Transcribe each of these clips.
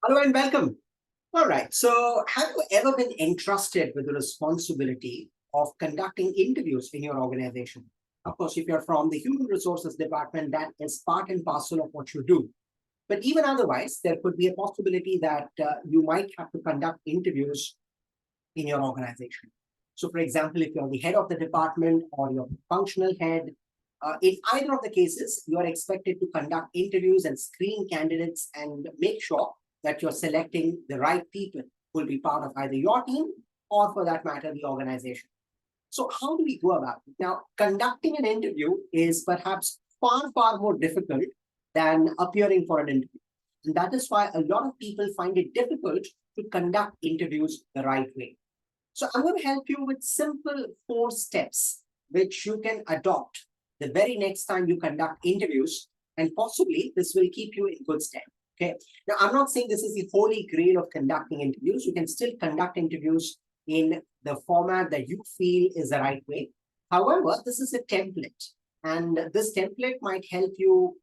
Hello and welcome. All right. So, have you ever been entrusted with the responsibility of conducting interviews in your organization? Of course, if you're from the human resources department, that is part and parcel of what you do. But even otherwise, there could be a possibility that you might have to conduct interviews in your organization. So, for example, if you're the head of the department or your functional head, in either of the cases, you are expected to conduct interviews and screen candidates and make sure that you're selecting the right people who will be part of either your team or, for that matter, the organization. So, how do we go about it? Now, conducting an interview is perhaps far, far more difficult than appearing for an interview. And that is why a lot of people find it difficult to conduct interviews the right way. So I'm going to help you with simple 4 steps which you can adopt the very next time you conduct interviews, and possibly this will keep you in good stead. Okay. Now, I'm not saying this is the holy grail of conducting interviews. You can still conduct interviews in the format that you feel is the right way. However, this is a template, and this template might help you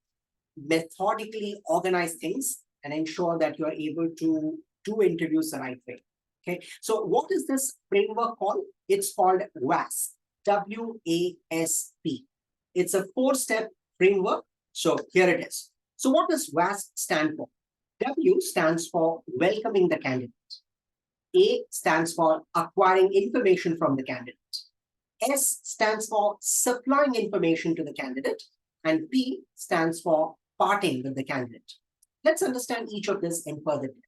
methodically organize things and ensure that you are able to do interviews the right way. Okay, so what is this framework called? It's called WASP, W-A-S-P. It's a 4-step framework. So here it is. So what does WASP stand for? W stands for welcoming the candidate. A stands for acquiring information from the candidate. S stands for supplying information to the candidate. And P stands for parting with the candidate. Let's understand each of this in further depth.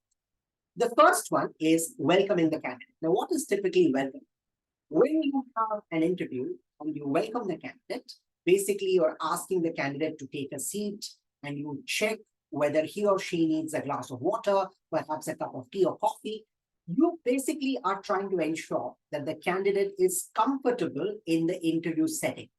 The first one is welcoming the candidate. Now, what is typically welcome? When you have an interview and you welcome the candidate, basically you're asking the candidate to take a seat and you check whether he or she needs a glass of water, perhaps a cup of tea or coffee. You basically are trying to ensure that the candidate is comfortable in the interview setting.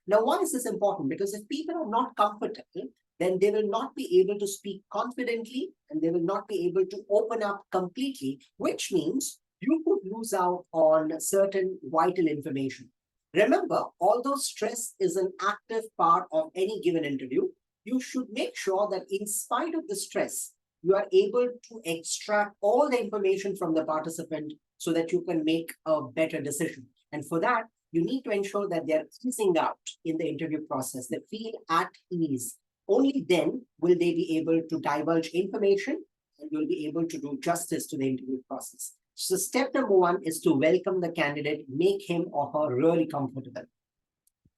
Now, why is this important? Because if people are not comfortable, then they will not be able to speak confidently and they will not be able to open up completely, which means you could lose out on certain vital information. Remember, although stress is an active part of any given interview, you should make sure that in spite of the stress, you are able to extract all the information from the participant so that you can make a better decision. And for that, you need to ensure that they're easing out in the interview process, they feel at ease. Only then will they be able to divulge information and you'll be able to do justice to the interview process. So step number 1 is to welcome the candidate, make him or her really comfortable.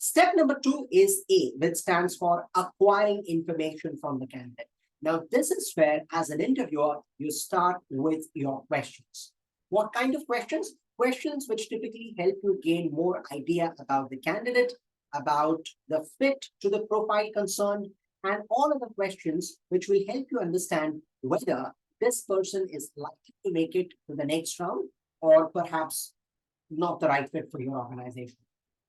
Step number 2 is A, which stands for acquiring information from the candidate. Now, this is where, as an interviewer, you start with your questions. What kind of questions? Questions which typically help you gain more idea about the candidate, about the fit to the profile concerned, and all of the questions which will help you understand whether this person is likely to make it to the next round or perhaps not the right fit for your organization.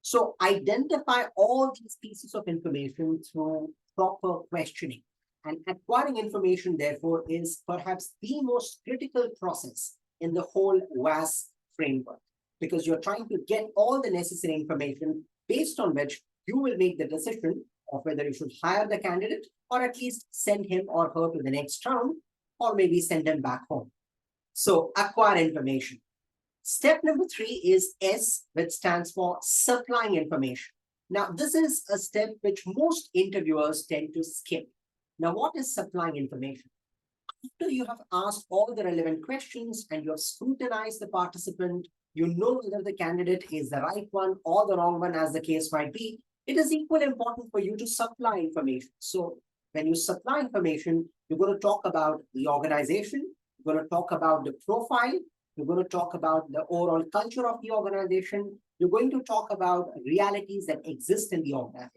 So identify all these pieces of information through proper questioning. And acquiring information, therefore, is perhaps the most critical process in the whole WASP framework, because you're trying to get all the necessary information based on which you will make the decision of whether you should hire the candidate or at least send him or her to the next round or maybe send them back home. So acquire information. Step number 3 is S, which stands for supplying information. Now, this is a step which most interviewers tend to skip. Now, what is supplying information? After you have asked all the relevant questions and you have scrutinized the participant, you know whether the candidate is the right one or the wrong one, as the case might be, it is equally important for you to supply information. So when you supply information, you're going to talk about the organization, you're going to talk about the profile, you're going to talk about the overall culture of the organization, you're going to talk about realities that exist in the organization.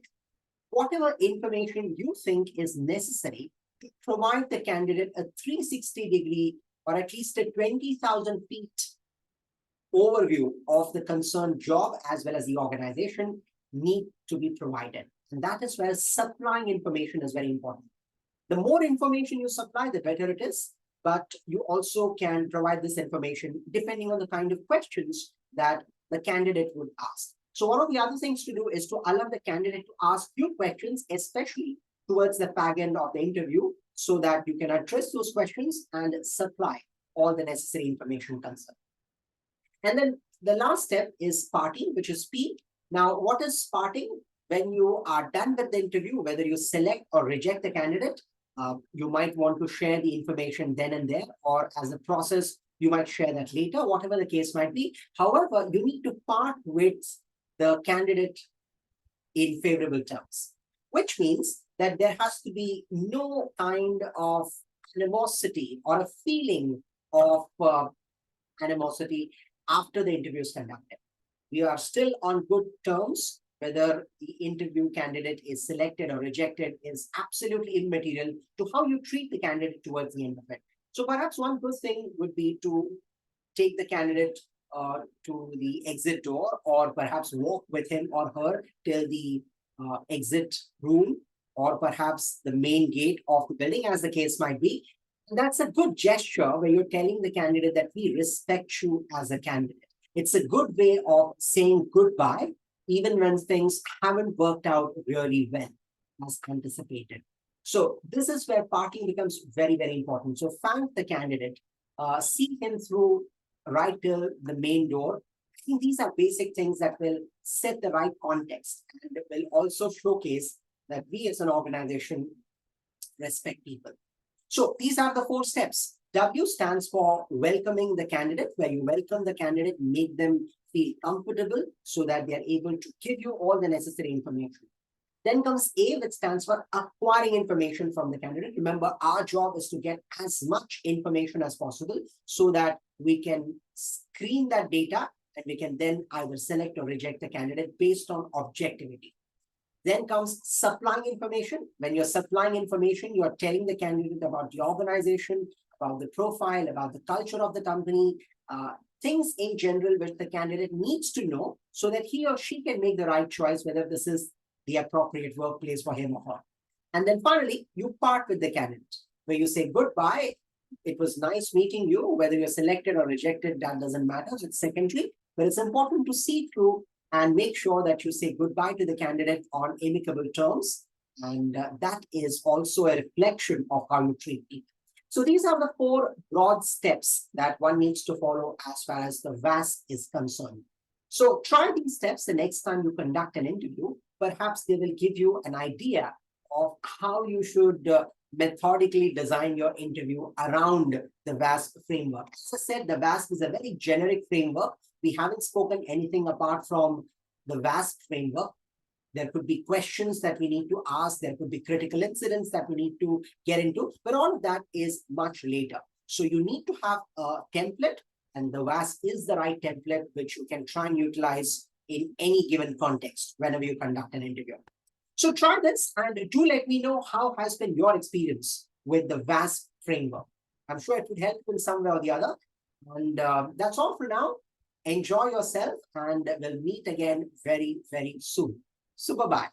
Whatever information you think is necessary to provide the candidate a 360-degree or at least a 20,000 feet overview of the concerned job as well as the organization need to be provided. And that is where supplying information is very important. The more information you supply, the better it is. But you also can provide this information depending on the kind of questions that the candidate would ask. So one of the other things to do is to allow the candidate to ask few questions, especially towards the fag end of the interview, so that you can address those questions and supply all the necessary information concerned. And then the last step is parting, which is P. Now, what is parting? When you are done with the interview, whether you select or reject the candidate, you might want to share the information then and there, or as a process, you might share that later, whatever the case might be. However, you need to part with the candidate in favorable terms, which means that there has to be no kind of animosity or a feeling of animosity after the interview is conducted. We are still on good terms. Whether the interview candidate is selected or rejected is absolutely immaterial to how you treat the candidate towards the end of it. So perhaps one good thing would be to take the candidate to the exit door, or perhaps walk with him or her till the exit room, or perhaps the main gate of the building, as the case might be. And that's a good gesture where you're telling the candidate that we respect you as a candidate. It's a good way of saying goodbye, even when things haven't worked out really well as anticipated. So this is where parting becomes very, very important. So thank the candidate, see him through right till the main door. I think these are basic things that will set the right context and will also showcase that we as an organization respect people. So these are the 4 steps. W stands for welcoming the candidate, where you welcome the candidate, make them feel comfortable so that they are able to give you all the necessary information. Then comes A, which stands for acquiring information from the candidate. Remember, our job is to get as much information as possible so that we can screen that data and we can then either select or reject the candidate based on objectivity. Then comes supplying information. When you're supplying information, you're telling the candidate about the organization, about the profile, about the culture of the company, things in general which the candidate needs to know so that he or she can make the right choice, whether this is the appropriate workplace for him or her. And then finally, you part with the candidate, where you say goodbye. It was nice meeting you. Whether you're selected or rejected, that doesn't matter. It's secondary, but it's important to see through and make sure that you say goodbye to the candidate on amicable terms. And that is also a reflection of how you treat people. So these are the 4 broad steps that one needs to follow as far as the WASP is concerned. So try these steps the next time you conduct an interview. Perhaps they will give you an idea of how you should methodically design your interview around the WASP framework. As I said, the WASP is a very generic framework. We haven't spoken anything apart from the WASP framework. There could be questions that we need to ask. There could be critical incidents that we need to get into, but all of that is much later. So you need to have a template, and the WASP is the right template, which you can try and utilize in any given context whenever you conduct an interview. So try this and do let me know how has been your experience with the WASP framework. I'm sure it would help in some way or the other. And that's all for now. Enjoy yourself, and we'll meet again very, very soon. So bye-bye.